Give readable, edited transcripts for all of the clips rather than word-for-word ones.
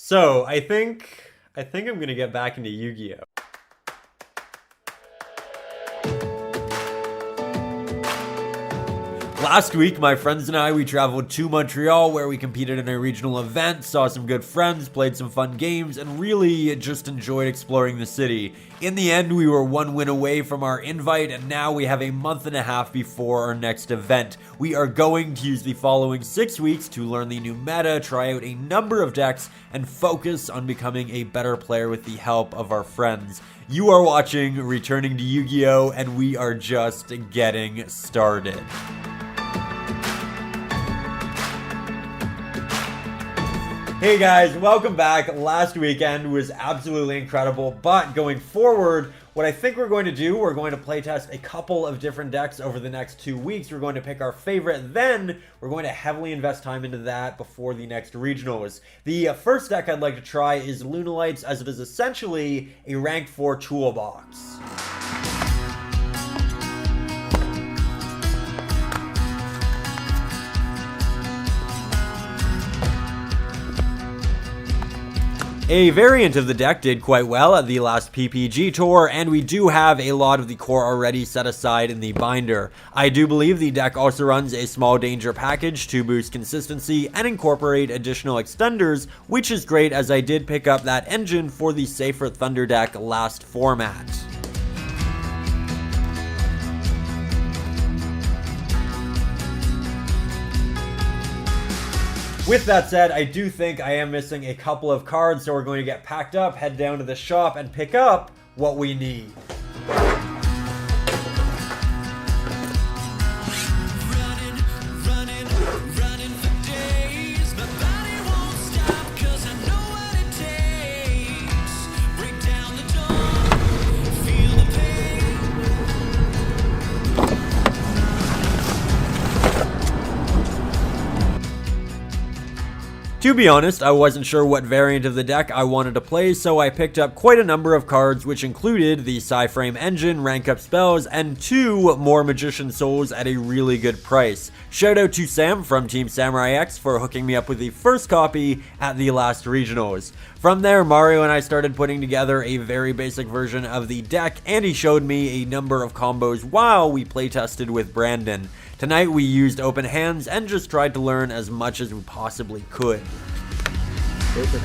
So I think I'm gonna get back into Yu-Gi-Oh. Last week, my friends and I, we traveled to Montreal where we competed in a regional event, saw some good friends, played some fun games, and really just enjoyed exploring the city. In the end, we were one win away from our invite, and now we have a month and a half before our next event. We are going to use the following 6 weeks to learn the new meta, try out a number of decks, and focus on becoming a better player with the help of our friends. You are watching Returning to Yu-Gi-Oh! And we are just getting started. Hey guys, welcome back. Last weekend was absolutely incredible, but going forward, what I think we're going to do, we're going to playtest a couple of different decks over the next 2 weeks. We're going to pick our favorite, then we're going to heavily invest time into that before the next regionals. The first deck I'd like to try is Lunalights, as it is essentially a rank 4 toolbox. A variant of the deck did quite well at the last PPG tour, and we do have a lot of the core already set aside in the binder. I do believe the deck also runs a small danger package to boost consistency and incorporate additional extenders, which is great as I did pick up that engine for the Safer Thunder deck last format. With that said, I do think I am missing a couple of cards, so we're going to get packed up, head down to the shop, and pick up what we need. To be honest, I wasn't sure what variant of the deck I wanted to play, so I picked up quite a number of cards which included the Psyframe engine, rank up spells, and 2 more Magician Souls at a really good price. Shout out to Sam from Team Samurai X for hooking me up with the first copy at the last regionals. From there, Mario and I started putting together a very basic version of the deck, and he showed me a number of combos while we playtested with Brandon. Tonight we used open hands and just tried to learn as much as we possibly could. After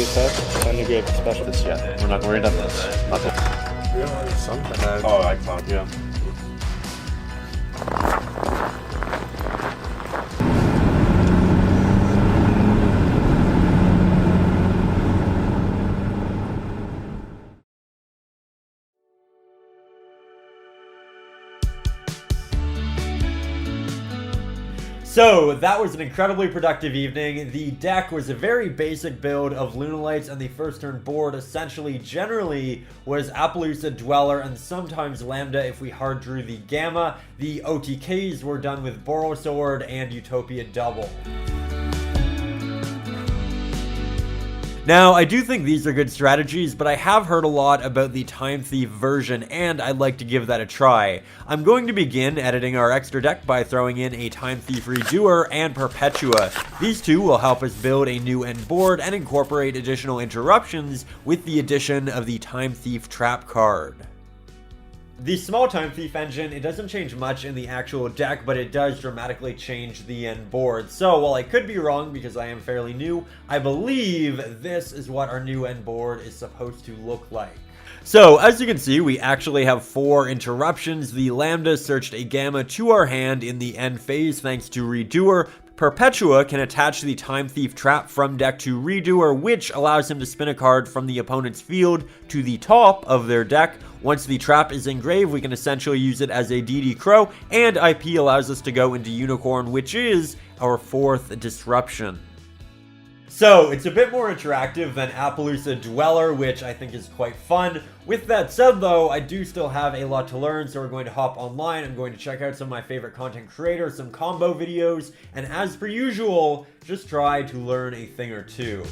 test, time to get special. This yet. We're not worried about this. Not that. Something. Oh, I found, yeah. So that was an incredibly productive evening. The deck was a very basic build of Lunalights, and the first turn board essentially generally was Appaloosa, Dweller, and sometimes Lambda if we hard drew the Gamma. The OTKs were done with Borosword and Utopia Double. Now, I do think these are good strategies, but I have heard a lot about the Time Thief version, and I'd like to give that a try. I'm going to begin editing our extra deck by throwing in a Time Thief Redoer and Perpetua. These two will help us build a new end board and incorporate additional interruptions with the addition of the Time Thief Trap card. The small Time Thief engine, it doesn't change much in the actual deck, but it does dramatically change the end board. So while I could be wrong because I am fairly new, I believe this is what our new end board is supposed to look like. So as you can see, we actually have 4 interruptions. The Lambda searched a Gamma to our hand in the end phase thanks to Redoer. Perpetua can attach the Time Thief Trap from deck to Redoer, which allows him to spin a card from the opponent's field to the top of their deck. Once the trap is engraved, we can essentially use it as a DD Crow, and IP allows us to go into Unicorn, which is our 4th disruption. So it's a bit more interactive than Appaloosa Dweller, which I think is quite fun. With that said though, I do still have a lot to learn, so we're going to hop online. I'm going to check out some of my favorite content creators, some combo videos, and as per usual, just try to learn a thing or two.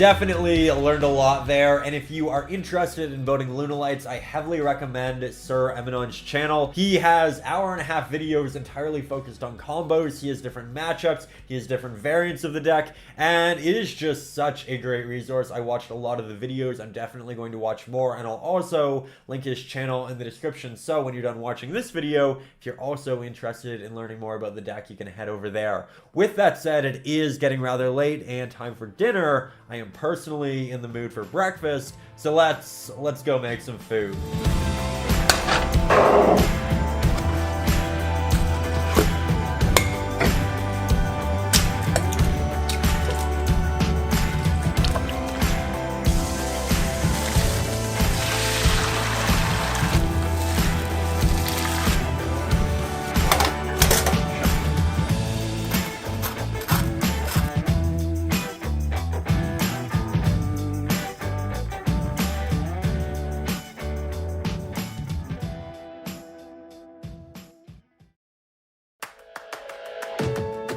Definitely learned a lot there, and if you are interested in building Lunalights, I heavily recommend Sir Eminon's channel. He has hour-and-a-half videos entirely focused on combos. He has different matchups, he has different variants of the deck, and it is just such a great resource. I watched a lot of the videos. I'm definitely going to watch more, and I'll also link his channel in the description, so when you're done watching this video, if you're also interested in learning more about the deck, you can head over there. With that said, it is getting rather late and time for dinner. I am personally in the mood for breakfast, so let's go make some food.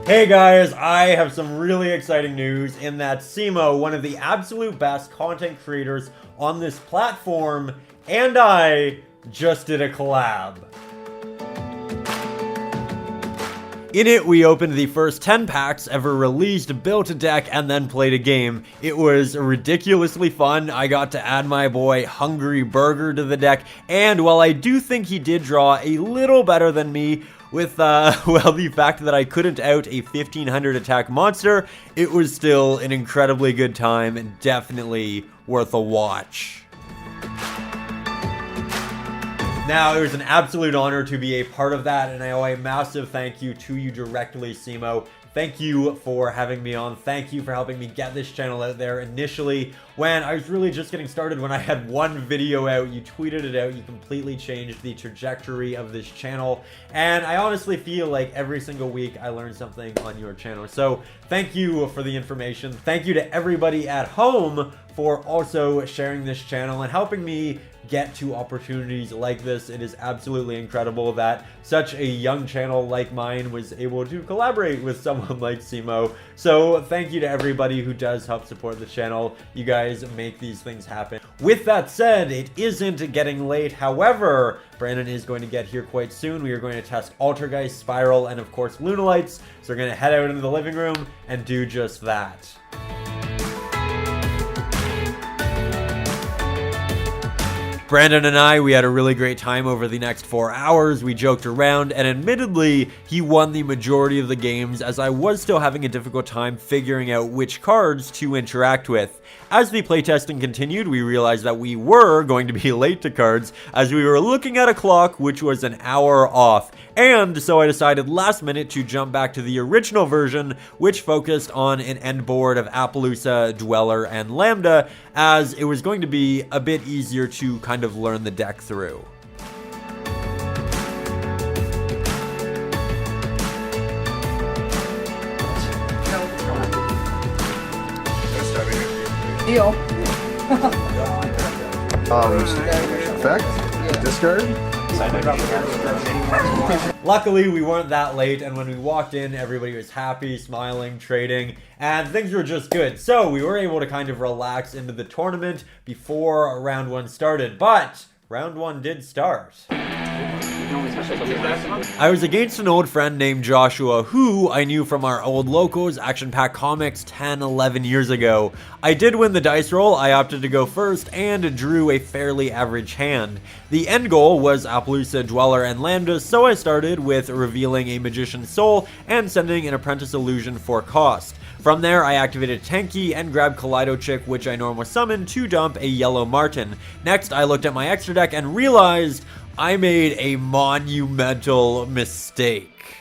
Hey guys, I have some really exciting news in that Cimoooo, one of the absolute best content creators on this platform, and I just did a collab. In it, we opened the first 10 packs ever released, built a deck, and then played a game. It was ridiculously fun. I got to add my boy Hungry Burger to the deck, and while I do think he did draw a little better than me, with, well, the fact that I couldn't out a 1500 attack monster, it was still an incredibly good time and definitely worth a watch. Now, it was an absolute honor to be a part of that, and I owe a massive thank you to you directly, Cimoooo. Thank you for having me on. Thank you for helping me get this channel out there initially when I was really just getting started. When I had one video out, you tweeted it out, you completely changed the trajectory of this channel. And I honestly feel like every single week I learn something on your channel. So thank you for the information. Thank you to everybody at home for also sharing this channel and helping me get to opportunities like this. It is absolutely incredible that such a young channel like mine was able to collaborate with someone like Cimoooo. So thank you to everybody who does help support the channel. You guys make these things happen. With that said, it isn't getting late. However, Brandon is going to get here quite soon. We are going to test Altergeist, Spiral, and of course Lunalights. So we're going to head out into the living room and do just that. Brandon and I, we had a really great time over the next 4 hours. We joked around, and admittedly, he won the majority of the games as I was still having a difficult time figuring out which cards to interact with. As the playtesting continued, we realized that we were going to be late to cards as we were looking at a clock which was an hour off. And so I decided last minute to jump back to the original version, which focused on an end board of Appaloosa, Dweller, and Lambda, as it was going to be a bit easier to kind of learn the deck through. Deal. Effect? Discard? Luckily, we weren't that late, and when we walked in, everybody was happy, smiling, trading, and things were just good. So we were able to kind of relax into the tournament before round one started, but round one did start. I was against an old friend named Joshua, who I knew from our old Locos Action Pack comics 10-11 years ago. I did win the dice roll, I opted to go first, and drew a fairly average hand. The end goal was Appaloosa, Dweller, and Lambda, so I started with revealing a Magician's Soul and sending an Apprentice Illusion for cost. From there, I activated Tenki and grabbed Kaleido Chick, which I normally summon to dump a Yellow Martin. Next, I looked at my extra deck and realized I made a monumental mistake.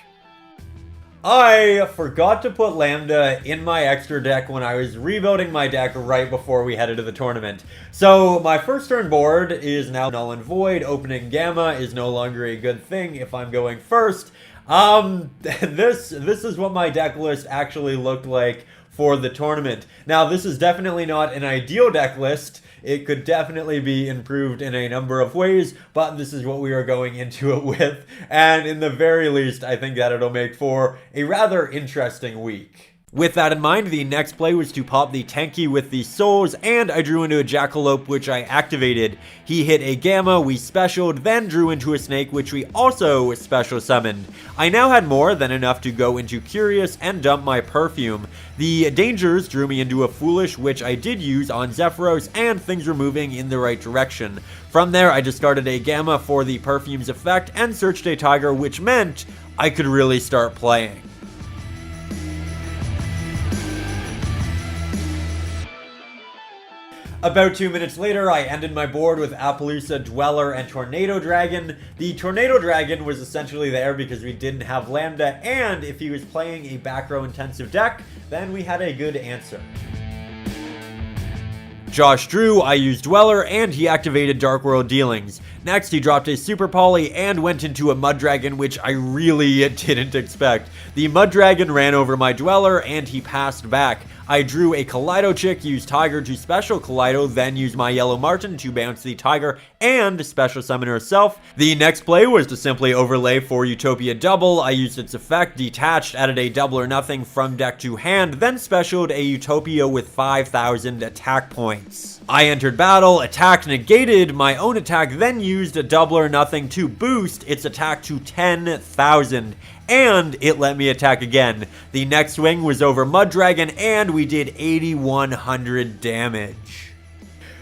I forgot to put Lambda in my extra deck when I was rebuilding my deck right before we headed to the tournament. So my first turn board is now null and void. Opening Gamma is no longer a good thing if I'm going first. This is what my deck list actually looked like for the tournament. Now, this is definitely not an ideal deck list. It could definitely be improved in a number of ways, but this is what we are going into it with, and in the very least, I think that it'll make for a rather interesting week. With that in mind, the next play was to pop the Tanky with the souls, and I drew into a Jackalope, which I activated. He hit a Gamma, we specialed, then drew into a Snake, which we also special summoned. I now had more than enough to go into Curious and dump my Perfume. The dangers drew me into a Foolish, which I did use on Zephyros, and things were moving in the right direction. From there, I discarded a Gamma for the Perfume's effect, and searched a Tiger, which meant I could really start playing. About 2 minutes later, I ended my board with Appaloosa, Dweller, and Tornado Dragon. The Tornado Dragon was essentially there because we didn't have Lambda, and if he was playing a back row intensive deck, then we had a good answer. Josh drew, I used Dweller, and he activated Dark World Dealings. Next, he dropped a Super Poly and went into a Mud Dragon, which I really didn't expect. The Mud Dragon ran over my Dweller, and he passed back. I drew a Kaleido Chick, used Tiger to special Kaleido, then used my Yellow Martin to bounce the Tiger and special summon herself. The next play was to simply overlay for Utopia Double. I used its effect, detached, added a double or nothing from deck to hand, then specialed a Utopia with 5,000 attack points. I entered battle, attacked, negated my own attack, then used a double or nothing to boost its attack to 10,000. And it let me attack again. The next swing was over Mud Dragon, and we did 8,100 damage.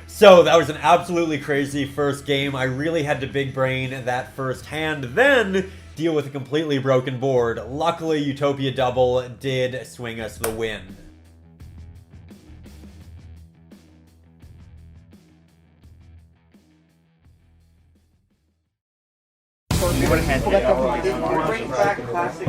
So that was an absolutely crazy first game. I really had to big brain that first hand, then deal with a completely broken board. Luckily, Utopia Double did swing us the win.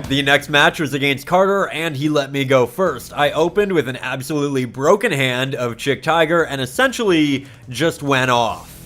The next match was against Carter, and he let me go first. I opened with an absolutely broken hand of Chick Tiger and essentially just went off.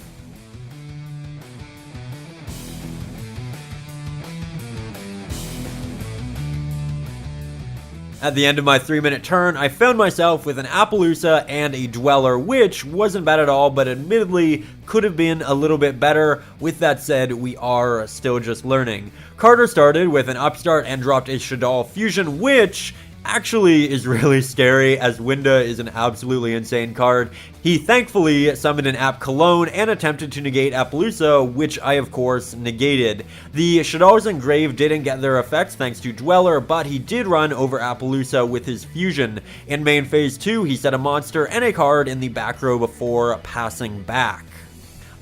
At the end of my 3-minute turn, I found myself with an Appaloosa and a Dweller, which wasn't bad at all, but admittedly could have been a little bit better. With that said, we are still just learning. Carter started with an Upstart and dropped a Shaddoll Fusion, which actually is really scary, as Winda is an absolutely insane card. He thankfully summoned an App Cologne and attempted to negate Appaloosa, which I of course negated. The Shaddolls Engrave didn't get their effects thanks to Dweller, but he did run over Appaloosa with his fusion. In main phase 2, he set a monster and a card in the back row before passing back.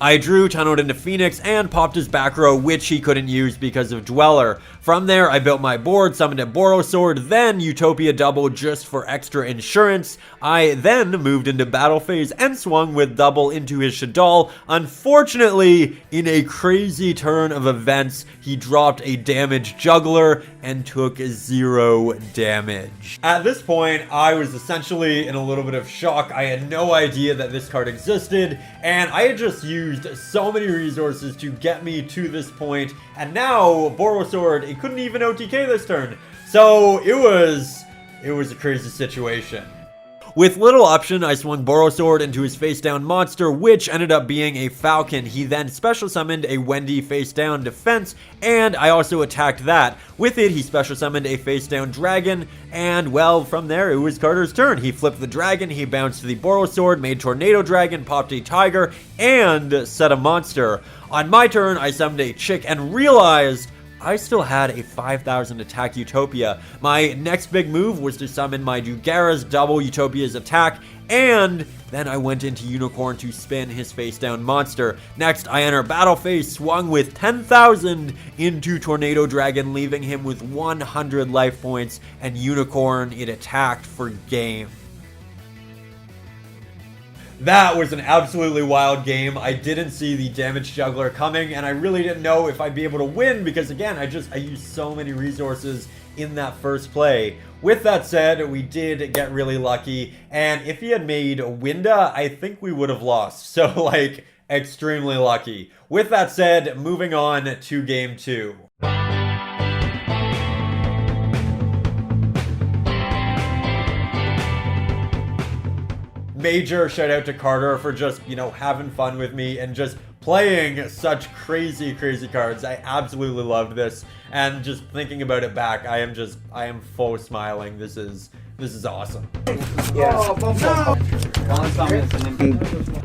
I drew, tunneled into Phoenix, and popped his back row, which he couldn't use because of Dweller. From there, I built my board, summoned a Borosword, then Utopia Double just for extra insurance. I then moved into battle phase and swung with Double into his Shaddoll. Unfortunately, in a crazy turn of events, he dropped a damaged Juggler and took 0 damage. At this point, I was essentially in a little bit of shock. I had no idea that this card existed, and I had just used so many resources to get me to this point, and now Borosword, it couldn't even OTK this turn. So it was a crazy situation. With little option, I swung Borosword into his face-down monster, which ended up being a Falcon. He then special summoned a Wendy face-down defense, and I also attacked that. With it, he special summoned a face-down dragon, and well, from there, it was Carter's turn. He flipped the dragon, he bounced the Borosword, made Tornado Dragon, popped a Tiger, and set a monster. On my turn, I summoned a Chick and realized I still had a 5,000 attack Utopia. My next big move was to summon my Dugara's double Utopia's attack, and then I went into Unicorn to spin his face-down monster. Next, I enter battle phase, swung with 10,000 into Tornado Dragon, leaving him with 100 life points, and Unicorn, it attacked for game. That was an absolutely wild game. I didn't see the damage juggler coming, and I really didn't know if I'd be able to win because, again, I used so many resources in that first play. With that said, we did get really lucky, and if he had made Winda, I think we would have lost. So, like, extremely lucky. With that said, moving on to game 2. Major shout out to Carter for just, having fun with me and just playing such crazy cards. I absolutely loved this, and just thinking about it back, I am full smiling. This is This is awesome. Yeah.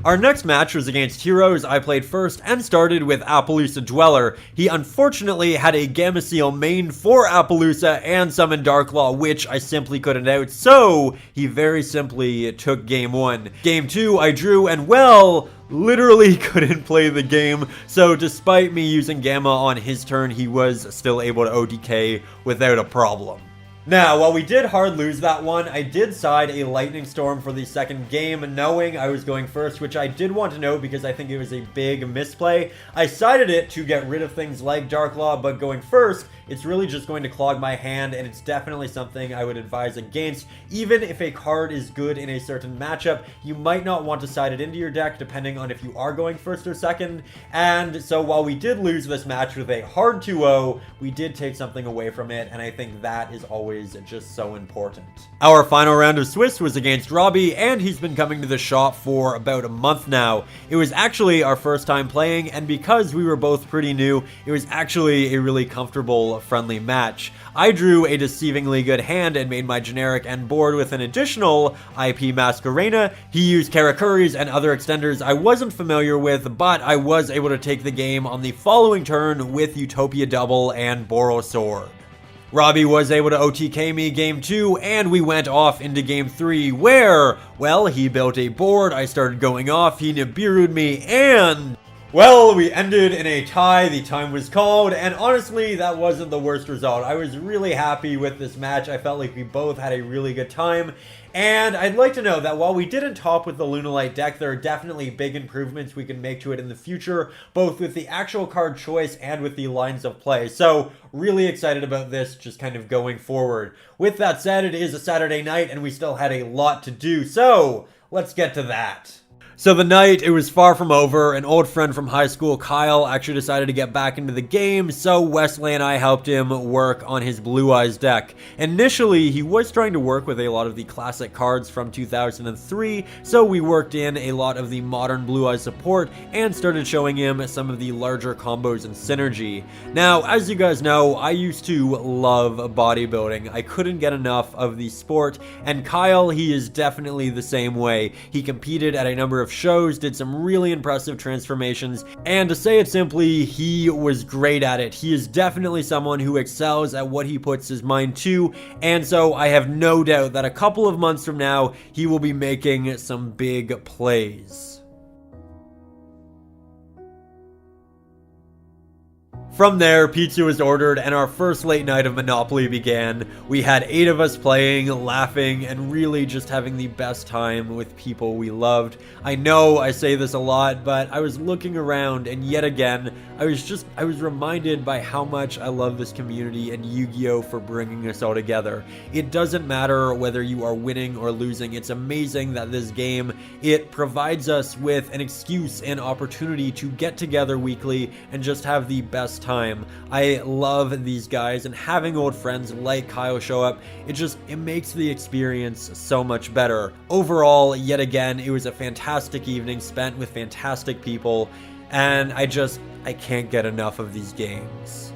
Our next match was against Heroes. I played first and started with Appaloosa Dweller. He unfortunately had a Gameciel main for Appaloosa and summoned Darklaw, which I simply couldn't out, so he very simply took game 1. Game 2 I drew and, well, literally couldn't play the game, so despite me using Gamma on his turn, he was still able to OTK without a problem. Now, while we did hard lose that one, I did side a Lightning Storm for the second game, knowing I was going first, which I did want to note because I think it was a big misplay. I sided it to get rid of things like Darklaw, but going first, it's really just going to clog my hand, and it's definitely something I would advise against. Even if a card is good in a certain matchup, you might not want to side it into your deck, depending on if you are going first or second. And so while we did lose this match with a hard 2-0, we did take something away from it, and I think that is always just so important. Our final round of Swiss was against Robbie, and he's been coming to the shop for about a month now. It was actually our first time playing, and because we were both pretty new, it was actually a really comfortable, friendly match. I drew a deceivingly good hand and made my generic end board with an additional IP Masquerena. He used Karakuris and other extenders I wasn't familiar with, but I was able to take the game on the following turn with Utopia Double and Boros Sword. Robbie was able to OTK me game 2, and we went off into game 3, where, well, he built a board, I started going off, he Nibiru'd me, and, well, we ended in a tie. The time was called, and honestly, that wasn't the worst result. I was really happy with this match. I felt like we both had a really good time. And I'd like to know that while we didn't top with the Lunalight deck, there are definitely big improvements we can make to it in the future, both with the actual card choice and with the lines of play. So, really excited about this just kind of going forward. With that said, it is a Saturday night, and we still had a lot to do, so let's get to that. So the night, it was far from over. An old friend from high school, Kyle, actually decided to get back into the game, so Wesley and I helped him work on his Blue Eyes deck. Initially, he was trying to work with a lot of the classic cards from 2003, so we worked in a lot of the modern Blue Eyes support and started showing him some of the larger combos and synergy. Now, as you guys know, I used to love bodybuilding. I couldn't get enough of the sport, and Kyle, he is definitely the same way. He competed at a number of shows, did some really impressive transformations, and to say it simply, he was great at it. He is definitely someone who excels at what he puts his mind to, and so I have no doubt that a couple of months from now, he will be making some big plays. From there, pizza was ordered and our first late night of Monopoly began. We had 8 of us playing, laughing, and really just having the best time with people we loved. I know I say this a lot, but I was looking around and yet again, I was reminded by how much I love this community and Yu-Gi-Oh! For bringing us all together. It doesn't matter whether you are winning or losing. It's amazing that this game, it provides us with an excuse and opportunity to get together weekly and just have the best time. I love these guys, and having old friends like Kyle show up, it makes the experience so much better. Overall, yet again, it was a fantastic evening spent with fantastic people, and I can't get enough of these games.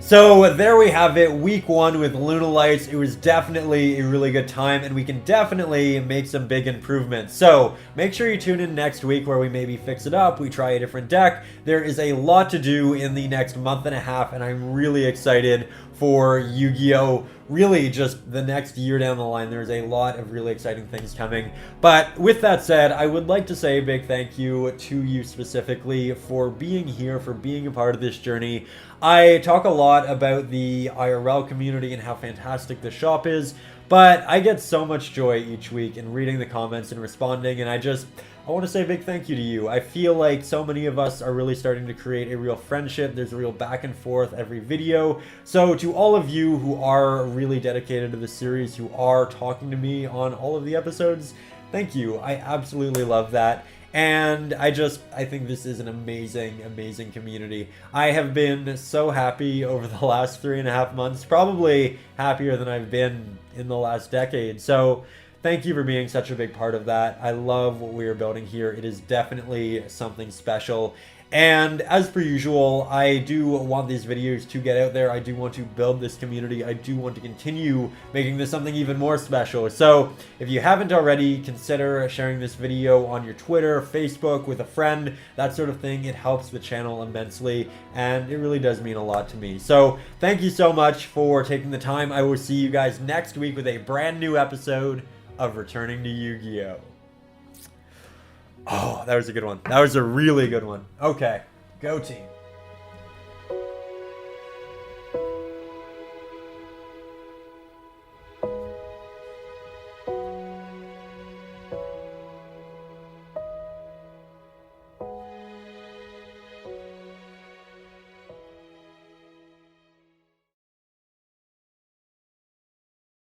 So there we have it, week 1 with Lunalights. It was definitely a really good time, and we can definitely make some big improvements. So make sure you tune in next week where we maybe fix it up, we try a different deck. There is a lot to do in the next month and a half, and I'm really excited for Yu-Gi-Oh! Really just the next year down the line. There's a lot of really exciting things coming. But with that said, I would like to say a big thank you to you specifically for being here, for being a part of this journey. I talk a lot about the IRL community and how fantastic the shop is, but I get so much joy each week in reading the comments and responding, and I want to say a big thank you to you. I feel like so many of us are really starting to create a real friendship. There's a real back and forth every video. So to all of you who are really dedicated to the series, who are talking to me on all of the episodes, thank you. I absolutely love that. And I think this is an amazing, amazing community. I have been so happy over the last 3.5 months, probably happier than I've been in the last decade. So thank you for being such a big part of that. I love what we are building here. It is definitely something special. And as per usual, I do want these videos to get out there. I do want to build this community. I do want to continue making this something even more special. So if you haven't already, consider sharing this video on your Twitter, Facebook, with a friend, that sort of thing. It helps the channel immensely, and it really does mean a lot to me. So thank you so much for taking the time. I will see you guys next week with a brand new episode of Returning to Yu-Gi-Oh! Oh, that was a good one. That was a really good one. Okay, go team.